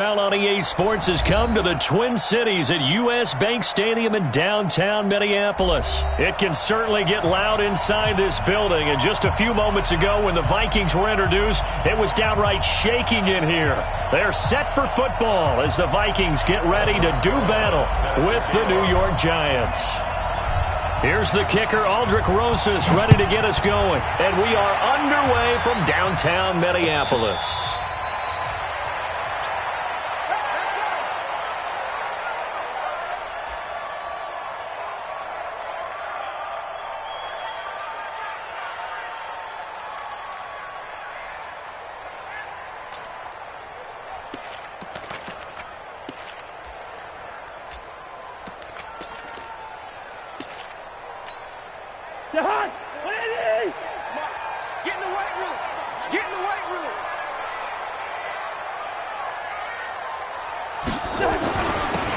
Well, on EA Sports has come to the Twin Cities at U.S. Bank Stadium in downtown Minneapolis. It can certainly get loud inside this building, and just a few moments ago when the Vikings were introduced, it was downright shaking in here. They're set for football as the Vikings get ready to do battle with the New York Giants. Here's the kicker, Aldrich Rosas, ready to get us going, and we are underway from downtown Minneapolis.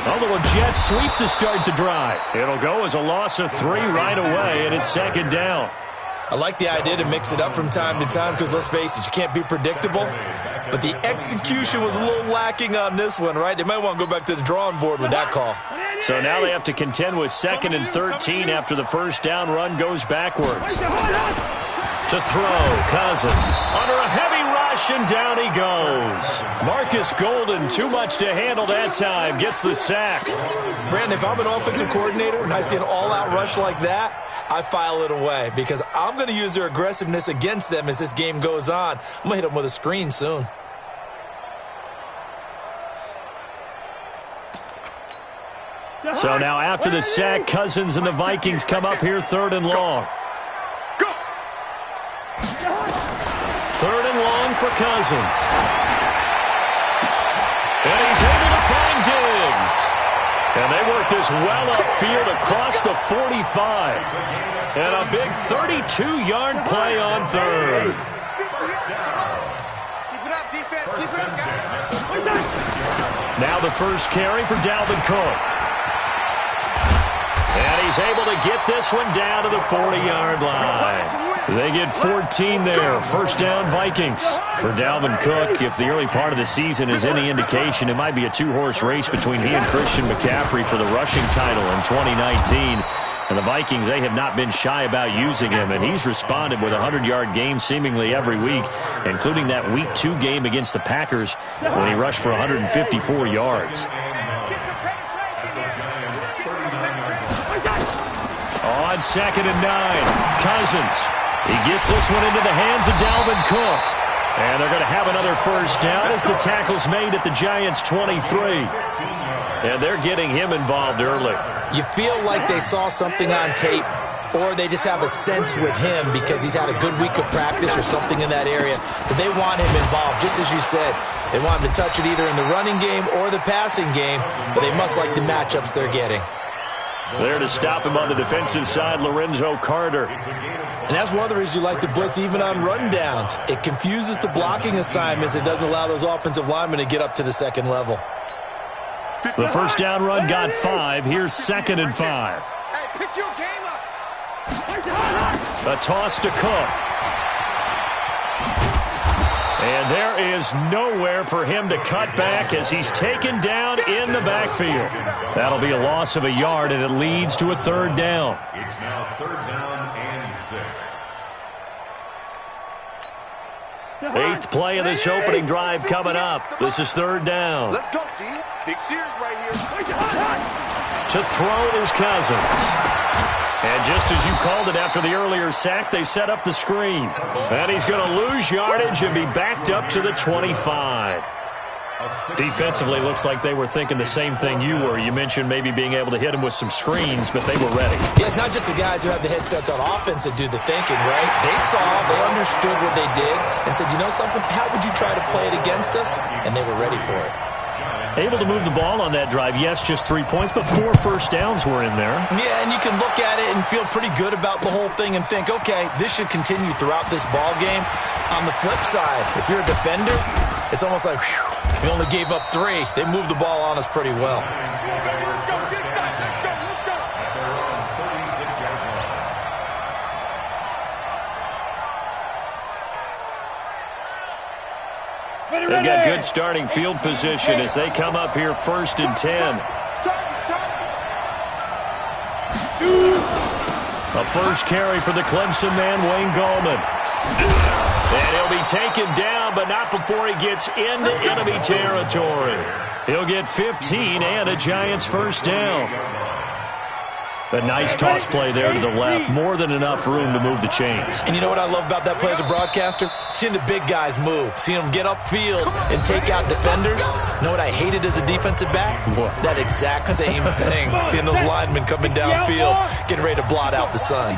A little jet sweep to start the drive. It'll go as a loss of 3 right away, and it's second down. I like the idea to mix it up from time to time because, let's face it, you can't be predictable. But the execution was a little lacking on this one, right? They might want to go back to the drawing board with that call. So now they have to contend with 2nd and 13 after the first down run goes backwards. To throw, Cousins under a heavy rush, and down he goes. Marcus Golden, too much to handle that time, gets the sack. Brandon, if I'm an offensive coordinator and I see an all-out rush like that, I file it away because I'm going to use their aggressiveness against them as this game goes on. I'm going to hit them with a screen soon. So now after the sack, Cousins and the Vikings come up here 3rd and long. 3rd and long for Cousins. And he's able to find Diggs. And they work this well upfield across the 45. And a big 32-yard play on 3rd. Keep it up, defense. Keep it up, guys. Now the first carry for Dalvin Cook. And he's able to get this one down to the 40-yard line. They get 14 there. First down, Vikings. For Dalvin Cook, if the early part of the season is any indication, it might be a 2-horse race between he and Christian McCaffrey for the rushing title in 2019. And the Vikings, they have not been shy about using him, and he's responded with a 100-yard game seemingly every week, including that Week 2 game against the Packers when he rushed for 154 yards. On 2nd and 9, Cousins. He gets this one into the hands of Dalvin Cook. And they're going to have another first down as the tackle's made at the Giants' 23. And they're getting him involved early. You feel like they saw something on tape, or they just have a sense with him because he's had a good week of practice or something in that area. But they want him involved, just as you said. They want him to touch it either in the running game or the passing game, but they must like the matchups they're getting. There to stop him on the defensive side, Lorenzo Carter. And that's one of the reasons you like to blitz even on rundowns. It confuses the blocking assignments. It doesn't allow those offensive linemen to get up to the second level. The first down run got 5. Here's 2nd and 5. Hey, pick your game up. A toss to Cook. And there is nowhere for him to cut back as he's taken down in the backfield. That'll be a loss of a yard, and it leads to a 3rd down. It's now 3rd down and 6. 8th play of this opening drive coming up. This is 3rd down. Let's go, D. Big Sears right here. To throw is Cousins. And just as you called it after the earlier sack, they set up the screen. And he's going to lose yardage and be backed up to the 25. Defensively, looks like they were thinking the same thing you were. You mentioned maybe being able to hit him with some screens, but they were ready. Yeah, it's not just the guys who have the headsets on offense that do the thinking, right? They saw, they understood what they did, and said, you know something, how would you try to play it against us? And they were ready for it. Able to move the ball on that drive. Yes, just 3 points, but 4 first downs were in there. Yeah, and you can look at it and feel pretty good about the whole thing and think, okay, this should continue throughout this ball game. On the flip side, if you're a defender, it's almost like, whew, we only gave up 3. They moved the ball on us pretty well. They've got good starting field position as they come up here 1st and 10. A first carry for the Clemson man, Wayne Gallman. And he'll be taken down, but not before he gets into enemy territory. He'll get 15 and a Giants first down. A nice toss play there to the left. More than enough room to move the chains. And you know what I love about that play as a broadcaster? Seeing the big guys move. Seeing them get upfield and take out defenders. You know what I hated as a defensive back? What? That exact same thing. Seeing those linemen coming downfield, getting ready to blot out the sun.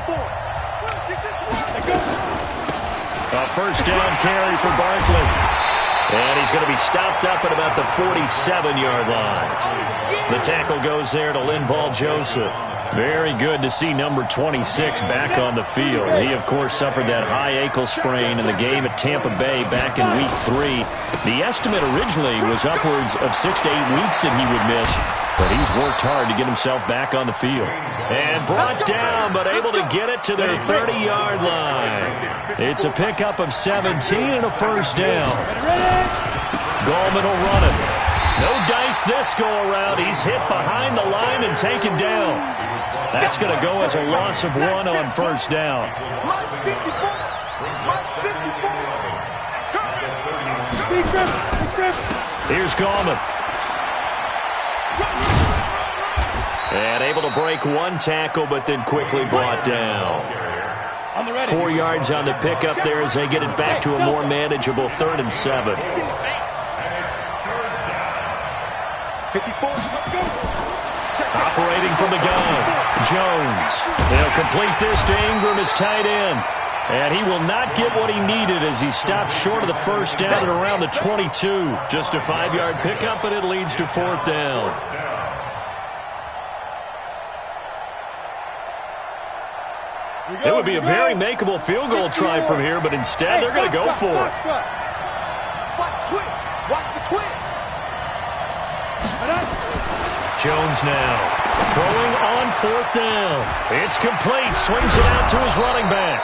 A first down carry for Barkley. And he's going to be stopped up at about the 47-yard line. The tackle goes there to Linval Joseph. Very good to see number 26 back on the field. He, of course, suffered that high ankle sprain in the game at Tampa Bay back in Week 3. The estimate originally was upwards of 6 to 8 weeks that he would miss, but he's worked hard to get himself back on the field. And brought down, but able to get it to their 30-yard line. It's a pickup of 17 and a first down. Gallman will run it. No dice this go-around. He's hit behind the line and taken down. That's going to go as a loss of 1 on first down. Here's Gallman. And able to break one tackle, but then quickly brought down. 4 yards on the pickup there as they get it back to a more manageable 3rd and 7. Operating from the gun, Jones. They'll complete this to Ingram as tight end. And he will not get what he needed as he stopped short of the first down at around the 22. Just a 5-yard pickup, and it leads to 4th down. It would be a very makeable field goal try from here, but instead they're going to go for it. Watch the twist. Jones now throwing on 4th down. It's complete. Swings it out to his running back.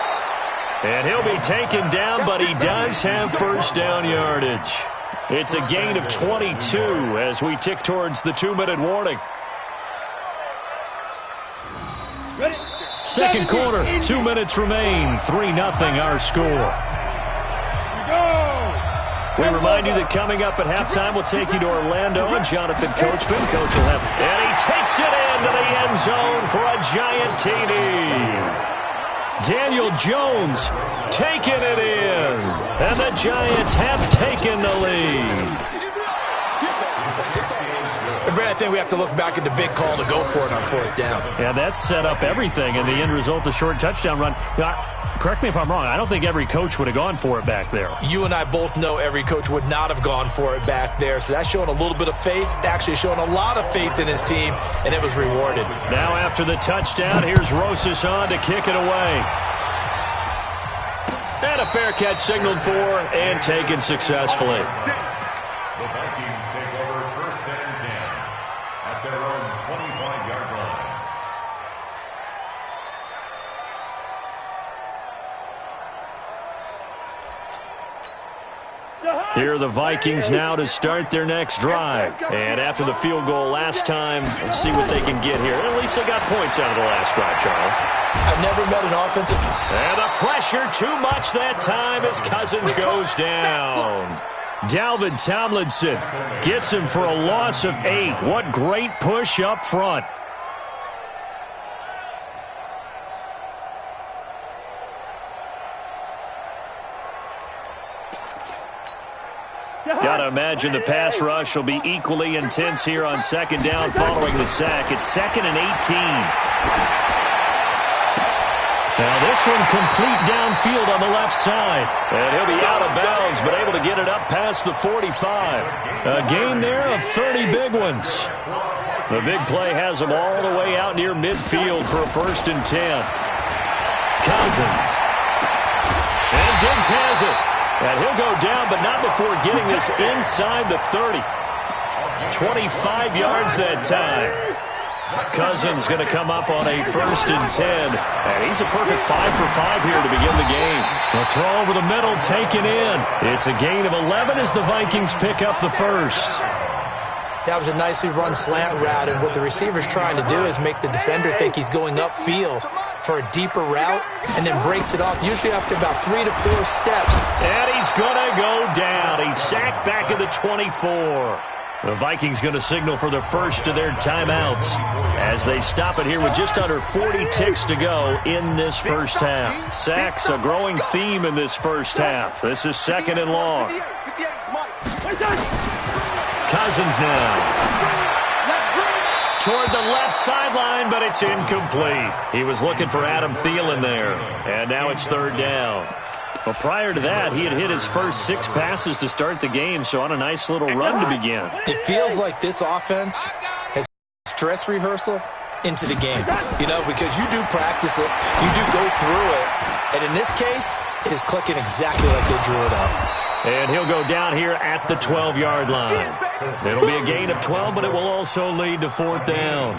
And he'll be taken down, but he does have first down yardage. It's a gain of 22 as we tick towards the 2-minute warning. Second quarter, 2 minutes remain. 3-0 our score. We remind you that coming up at halftime, we'll take you to Orlando and Jonathan Coachman. Coach will have, and he takes it into the end zone for a giant TD. Daniel Jones taking it in, and the Giants have taken the lead. And Brad, I think we have to look back at the big call to go for it on 4th down. Yeah, that set up everything, and the end result, the short touchdown run. Correct me if I'm wrong. I don't think every coach would have gone for it back there. You and I both know every coach would not have gone for it back there. So that's showing a little bit of faith, actually showing a lot of faith in his team, and it was rewarded. Now after the touchdown, here's Rosas on to kick it away. And a fair catch signaled for and taken successfully. The Vikings take over 1st and 10 at their own 25-yard line. Here are the Vikings now to start their next drive. And after the field goal last time, let's see what they can get here. At least they got points out of the last drive, Charles. I've never met an offensive... And the pressure too much that time as Cousins goes down. Dalvin Tomlinson gets him for a loss of 8. What great push up front. Got to imagine the pass rush will be equally intense here on 2nd down following the sack. It's 2nd and 18. Now this one complete downfield on the left side. And he'll be out of bounds, but able to get it up past the 45. A gain there of 30 big ones. The big play has them all the way out near midfield for a 1st and 10. Cousins. And Diggs has it. And he'll go down, but not before getting this inside the 30. 25 yards that time. Cousins going to come up on a 1st and 10. And he's a perfect 5 for 5 here to begin the game. The throw over the middle taken in. It's a gain of 11 as the Vikings pick up the first. That was a nicely run slant route, and what the receiver's trying to do is make the defender think he's going upfield for a deeper route and then breaks it off, usually after about 3 to 4 steps. And he's going to go down. He's sacked back at the 24. The Vikings going to signal for the first of their timeouts as they stop it here with just under 40 ticks to go in this first half. Sacks, a growing theme in this first half. This is 2nd and long. Cousins now. Toward the left sideline, but it's incomplete. He was looking for Adam Thielen there, and now it's 3rd down. But prior to that, he had hit his first 6 passes to start the game, so on a nice little run to begin. It feels like this offense has stress rehearsal into the game, because you do practice it, you do go through it, and in this case, it is clicking exactly like they drew it up. And he'll go down here at the 12-yard line. It'll be a gain of 12, but it will also lead to 4th down.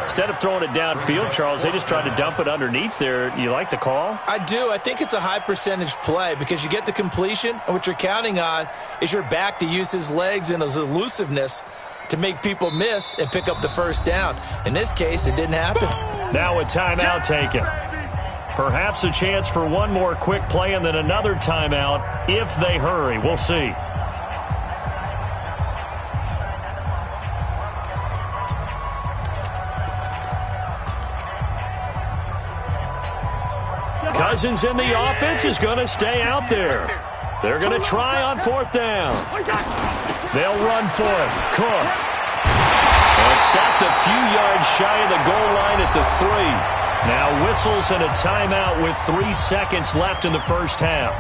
Instead of throwing it downfield, Charles, they just tried to dump it underneath there. You like the call? I do. I think it's a high-percentage play because you get the completion, and what you're counting on is your back to use his legs and his elusiveness to make people miss and pick up the first down. In this case, it didn't happen. Now a timeout taken. Perhaps a chance for one more quick play and then another timeout if they hurry. We'll see. Cousins in the offense is going to stay out there. They're going to try on 4th down. They'll run for it. Cook. And stopped a few yards shy of the goal line at the 3. Now whistles and a timeout with 3 seconds left in the first half.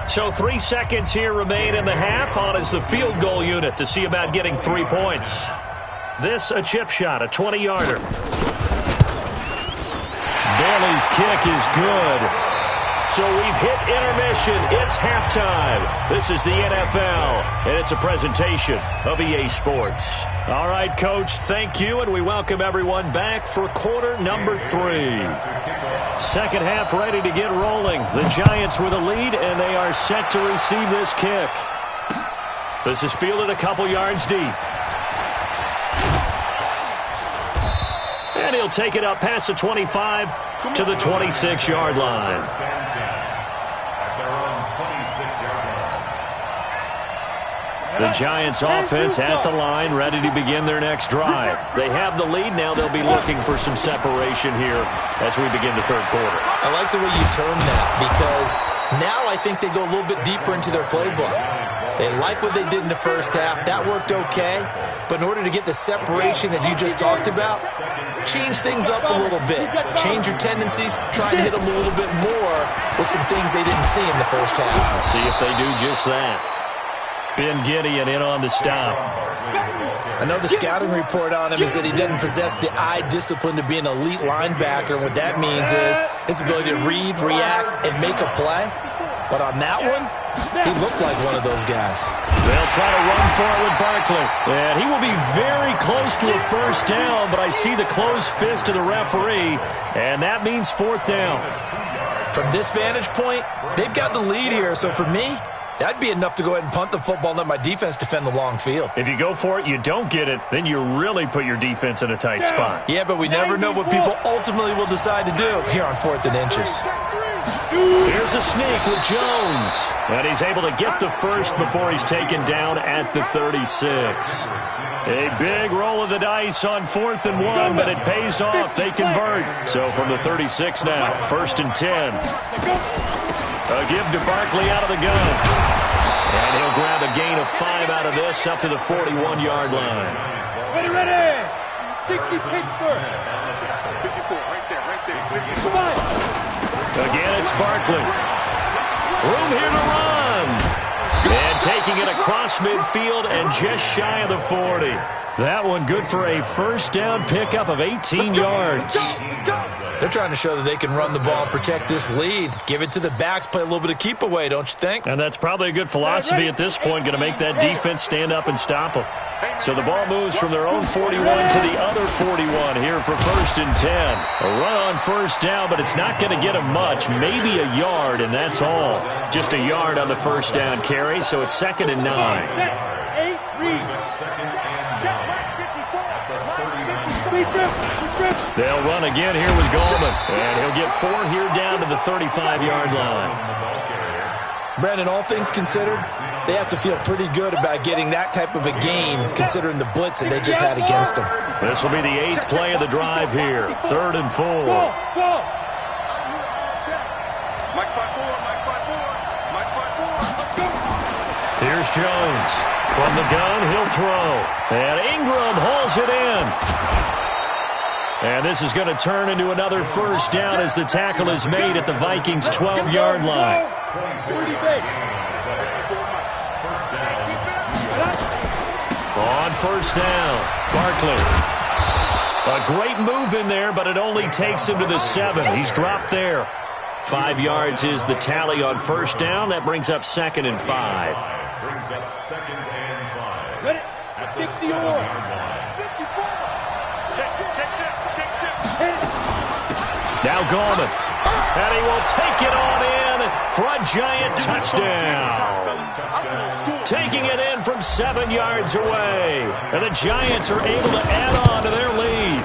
So 3 seconds here remain in the half. On is the field goal unit to see about getting 3 points. This a chip shot, a 20-yarder. Bailey's kick is good. So we've hit intermission. It's halftime. This is the NFL, and it's a presentation of EA Sports. All right, Coach, thank you, and we welcome everyone back for quarter number 3. Second half ready to get rolling. The Giants with a lead, and they are set to receive this kick. This is fielded a couple yards deep. And he'll take it up past the 25 to the 26-yard line. The Giants offense at the line, ready to begin their next drive. They have the lead. Now they'll be looking for some separation here as we begin the third quarter. I like the way you term that because now I think they go a little bit deeper into their playbook. They like what they did in the first half. That worked okay. But in order to get the separation that you just talked about, change things up a little bit. Change your tendencies. Try and hit them a little bit more with some things they didn't see in the first half. See if they do just that. Ben Gideon in on the stop. I know the scouting report on him is that he doesn't possess the eye discipline to be an elite linebacker. And what that means is his ability to read, react, and make a play. But on that one, he looked like one of those guys. They'll try to run for it with Barkley. And he will be very close to a first down, but I see the closed fist of the referee, and that means 4th down. From this vantage point, they've got the lead here. So for me, that'd be enough to go ahead and punt the football and let my defense defend the long field. If you go for it, you don't get it, then you really put your defense in a tight spot. Yeah, but we never know what people ultimately will decide to do here on 4th and inches. Here's a sneak with Jones. And he's able to get the first before he's taken down at the 36. A big roll of the dice on 4th and 1, but it pays off. They convert. So from the 36 now, 1st and 10. A give to Barkley out of the gun. And he'll grab a gain of 5 out of this up to the 41-yard line. Ready. 60 Pittsburgh. 54, right there. Come on. Again, it's Barkley. Room here to run. And taking it across midfield and just shy of the 40. That one good for a first down pickup of 18 yards. They're trying to show that they can run the ball and protect this lead. Give it to the backs, play a little bit of keep away, don't you think? And that's probably a good philosophy at this point, going to make that defense stand up and stop them. So the ball moves from their own 41 to the other 41 here for 1st and 10. A run on first down, but it's not going to get them much. Maybe a yard, and that's all. Just a yard on the first down carry, so it's 2nd and 9. They'll run again here with Goldman. And he'll get 4 here down to the 35-yard line. Brandon, all things considered, they have to feel pretty good about getting that type of a gain considering the blitz that they just had against them. This will be the 8th play of the drive here. 3rd and 4. Here's Jones. From the gun, he'll throw. And Ingram hauls it in. And this is going to turn into another first down as the tackle is made at the Vikings' 12-yard line. On first down, Barkley. A great move in there, but it only takes him to the 7. He's dropped there. 5 yards is the tally on first down. That brings up 2nd and 5. Brings up 2nd and 5. Ready? At the 60 7-yard or line. 54. Check. Now Goldman. And he will take it on in for a giant touchdown. Taking it in from 7 yards away. And the Giants are able to add on to their lead.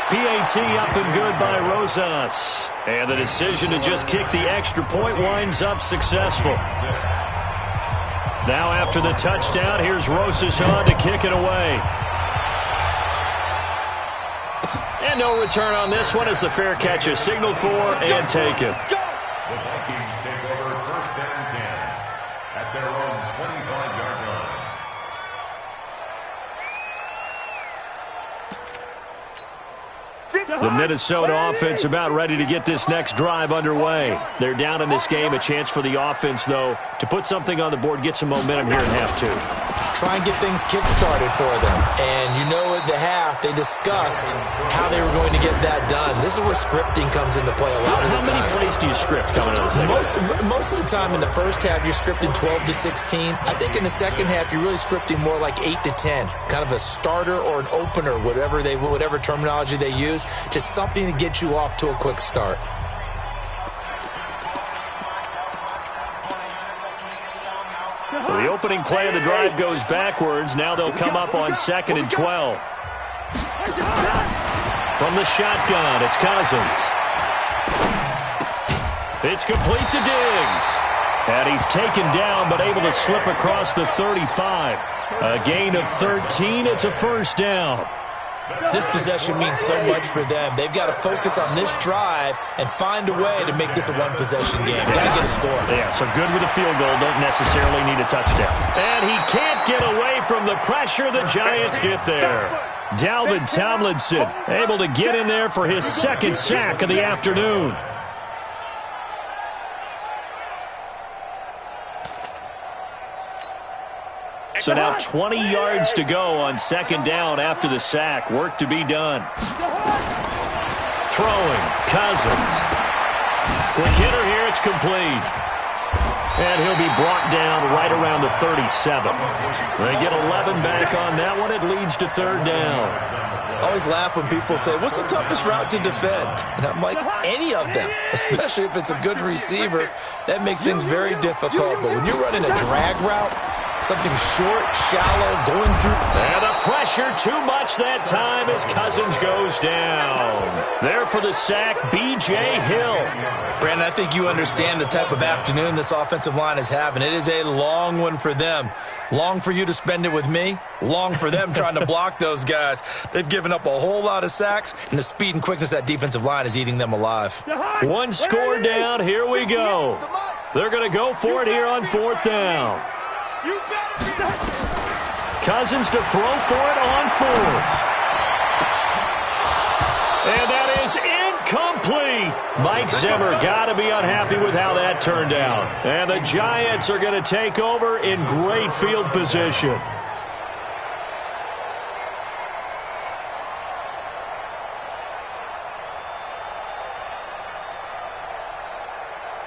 PAT up and good by Rosas. And the decision to just kick the extra point winds up successful. Now after the touchdown, here's Rosas on to kick it away. And no return on this one as the fair catch is signaled for and taken. The Vikings take over 1st and 10 at their own 25-yard line. The Minnesota offense about ready to get this next drive underway. They're down in this game. A chance for the offense, though, to put something on the board, get some momentum here in half 2. Try and get things kick-started for them. And you know at the half, they discussed how they were going to get that done. This is where scripting comes into play a lot of the time. How many plays do you script coming out of the second? Most of the time in the first half, you're scripting 12 to 16. I think in the second half, you're really scripting more like 8 to 10. Kind of a starter or an opener, whatever terminology they use. Just something to get you off to a quick start. So the opening play of the drive goes backwards. Now they'll come up on 2nd and 12. From the shotgun, it's Cousins. It's complete to Diggs. And he's taken down but able to slip across the 35. A gain of 13. It's a first down. This possession means so much for them. They've got to focus on this drive and find a way to make this a one-possession game. Got to get a score. Yeah, so good with a field goal. Don't necessarily need a touchdown. And he can't get away from the pressure. The Giants get there. Dalvin Tomlinson able to get in there for his 2nd sack of the afternoon. So now 20 yards to go on 2nd down after the sack. Work to be done. Throwing, Cousins. Quick hitter here, it's complete. And he'll be brought down right around the 37. They get 11 back on that one. It leads to 3rd down. I always laugh when people say, what's the toughest route to defend? And I'm like, any of them, especially if it's a good receiver. That makes things very difficult. But when you're running a drag route, something short, shallow, going through. And the pressure too much that time as Cousins goes down. There for the sack, B.J. Hill. Brandon, I think you understand the type of afternoon this offensive line is having. It is a long one for them. Long for you to spend it with me. Long for them trying to block those guys. They've given up a whole lot of sacks, and the speed and quickness of that defensive line is eating them alive. One score down. Here we go. They're going to go for it here on 4th down. Cousins to throw for it on 4th. And that is incomplete. Mike Zimmer got to be unhappy with how that turned out. And the Giants are going to take over in great field position.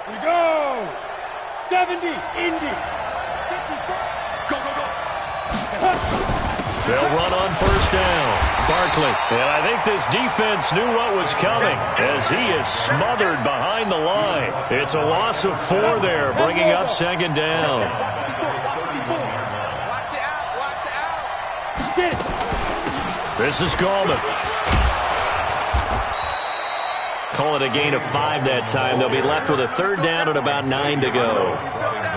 We go. 70, Indy. Go, go, go. They'll run on first down. Barkley. And I think this defense knew what was coming as he is smothered behind the line. It's a loss of 4 there, bringing up second down. Watch the out. Watch the out. This is Gallman. Call it a gain of 5 that time. They'll be left with a third down and about 9 to go.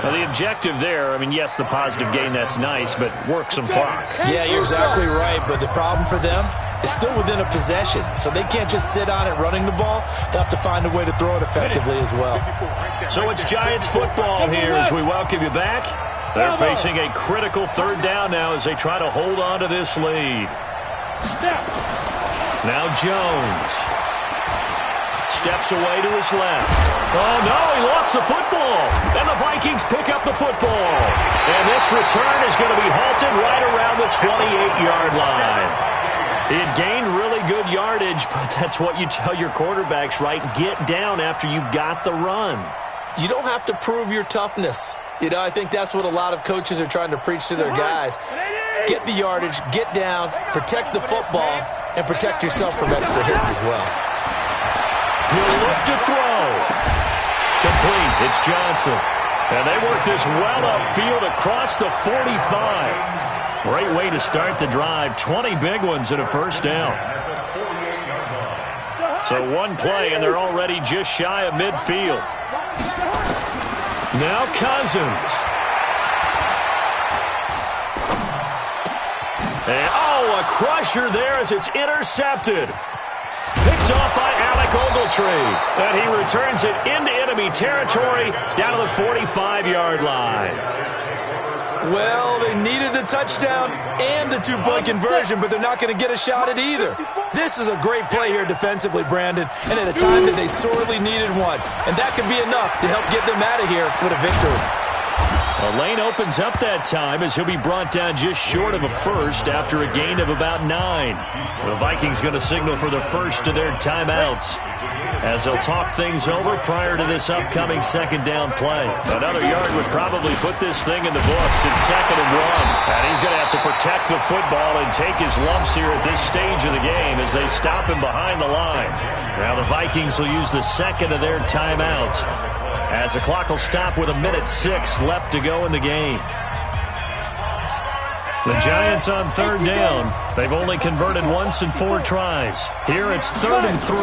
Now, the objective there, I mean, yes, the positive gain, that's nice, but work some clock. Yeah, you're exactly right, but the problem for them is still within a possession, so they can't just sit on it running the ball. They'll have to find a way to throw it effectively as well. So it's Giants football here as we welcome you back. They're facing a critical third down now as they try to hold on to this lead. Now Jones. Steps away to his left. Oh, no, he lost the football. And the Vikings pick up the football. And this return is going to be halted right around the 28-yard line. It gained really good yardage, but that's what you tell your quarterbacks, right? Get down after you got the run. You don't have to prove your toughness. You know, I think that's what a lot of coaches are trying to preach to their guys. Get the yardage, get down, protect the football, and protect yourself from extra hits as well. He'll look to throw. Complete. It's Johnson. And they work this well upfield across the 45. Great way to start the drive. 20 big ones and a first down. So one play, and they're already just shy of midfield. Now Cousins. And, a crusher there as it's intercepted. Picked off by Alec Ogletree. And he returns it into enemy territory down to the 45-yard line. Well, they needed the touchdown and the two-point conversion, but they're not going to get a shot at either. This is a great play here defensively, Brandon, and at a time that they sorely needed one. And that could be enough to help get them out of here with a victory. A lane opens up that time as he'll be brought down just short of a first after a gain of about 9. The Vikings going to signal for the first of their timeouts as they'll talk things over prior to this upcoming second down play. Another yard would probably put this thing in the books. It's 2nd and 1. And he's going to have to protect the football and take his lumps here at this stage of the game as they stop him behind the line. Now the Vikings will use the second of their timeouts, as the clock will stop with 1:06 left to go in the game. The Giants on third down. They've only converted once in 4 tries. Here it's 3rd and 3.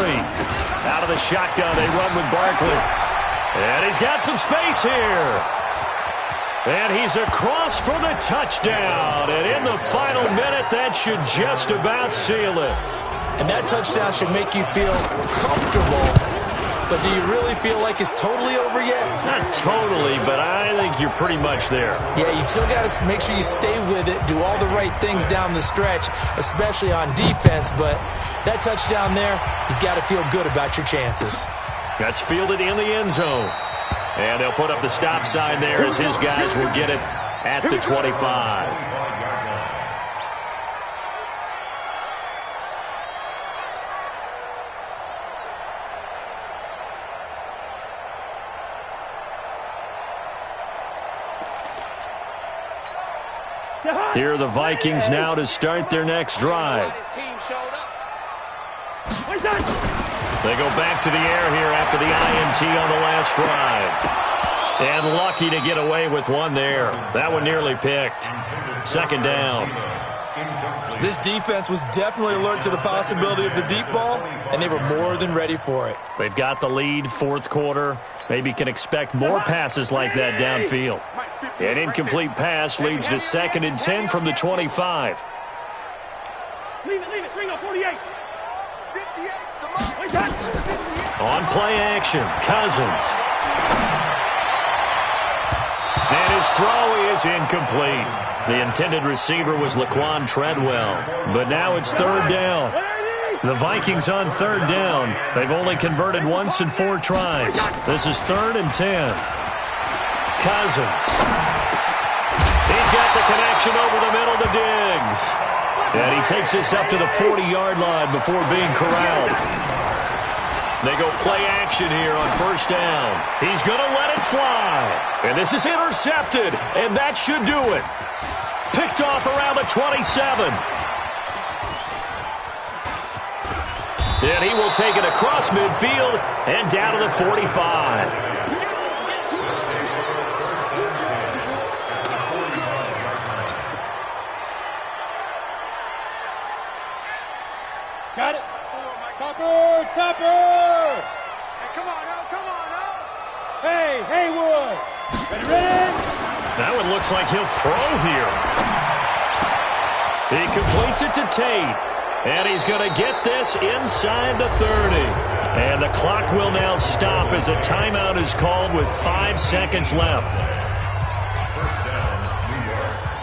Out of the shotgun, they run with Barkley. And he's got some space here. And he's across for the touchdown. And in the final minute, that should just about seal it. And that touchdown should make you feel comfortable. But do you really feel like it's totally over yet? Not totally, but I think you're pretty much there. Yeah, you've still got to make sure you stay with it, do all the right things down the stretch, especially on defense. But that touchdown there, you've got to feel good about your chances. That's fielded in the end zone. And they'll put up the stop sign there as his guys will get it at the 25. Here are the Vikings now to start their next drive. They go back to the air here after the INT on the last drive. And lucky to get away with one there. That one nearly picked. 2nd down. This defense was definitely alert to the possibility of the deep ball, and they were more than ready for it. They've got the lead, 4th quarter. Maybe can expect more passes like that downfield. An incomplete pass leads to 2nd and 10 from the 25. Leave it. Bring up 48. 58. On play action, Cousins. And his throw is incomplete. The intended receiver was Laquan Treadwell. But now it's 3rd down. The Vikings on third down. They've only converted once in 4 tries. This is 3rd and 10. Cousins. He's got the connection over the middle to Diggs. And he takes this up to the 40-yard line before being corralled. They go play action here on 1st down. He's going to let it fly. And this is intercepted, and that should do it. Picked off around the 27. And he will take it across midfield and down to the 45. Got it. Topper. Hey, come on now. Hey, Haywood. Ready? That one looks like he'll throw here. He completes it to Tate. And he's going to get this inside the 30. And the clock will now stop as a timeout is called with 5 seconds left.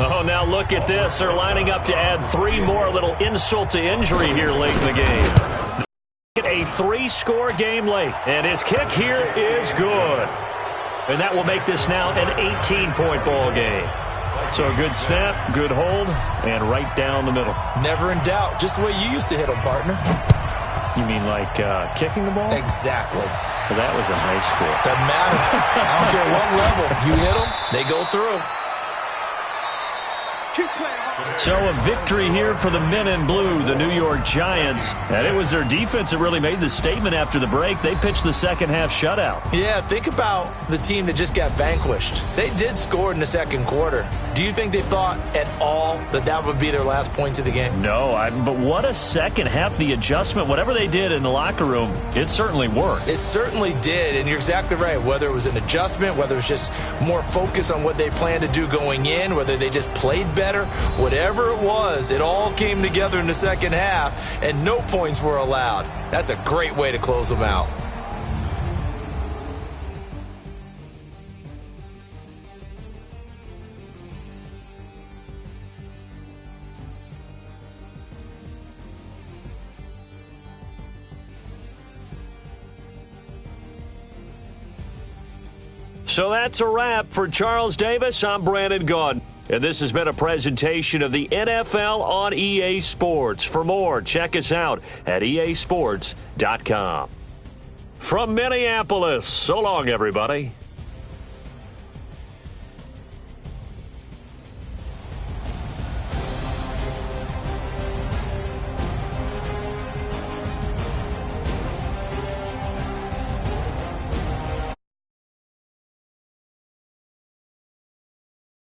Oh, now look at this. They're lining up to add 3 more. A little insult to injury here late in the game. A 3-score game late. And his kick here is good. And that will make this now an 18-point ball game. So a good snap, good hold, and right down the middle. Never in doubt. Just the way you used to hit them, partner. You mean like kicking the ball? Exactly. Well, that was a high score. Doesn't matter. I don't care what level. You hit them, they go through. Keep playing. So a victory here for the men in blue, the New York Giants. And it was their defense that really made the statement after the break. They pitched the second half shutout. Yeah, think about the team that just got vanquished. They did score in the second quarter. Do you think they thought at all that that would be their last points of the game? No, but what a second half. The adjustment, whatever they did in the locker room, it certainly worked. It certainly did, and you're exactly right. Whether it was an adjustment, whether it was just more focus on what they planned to do going in, whether they just played better, whatever it was, it all came together in the second half, and no points were allowed. That's a great way to close them out. So that's a wrap for Charles Davis. I'm Brandon Gaudin. And this has been a presentation of the NFL on EA Sports. For more, check us out at easports.com. From Minneapolis, so long, everybody.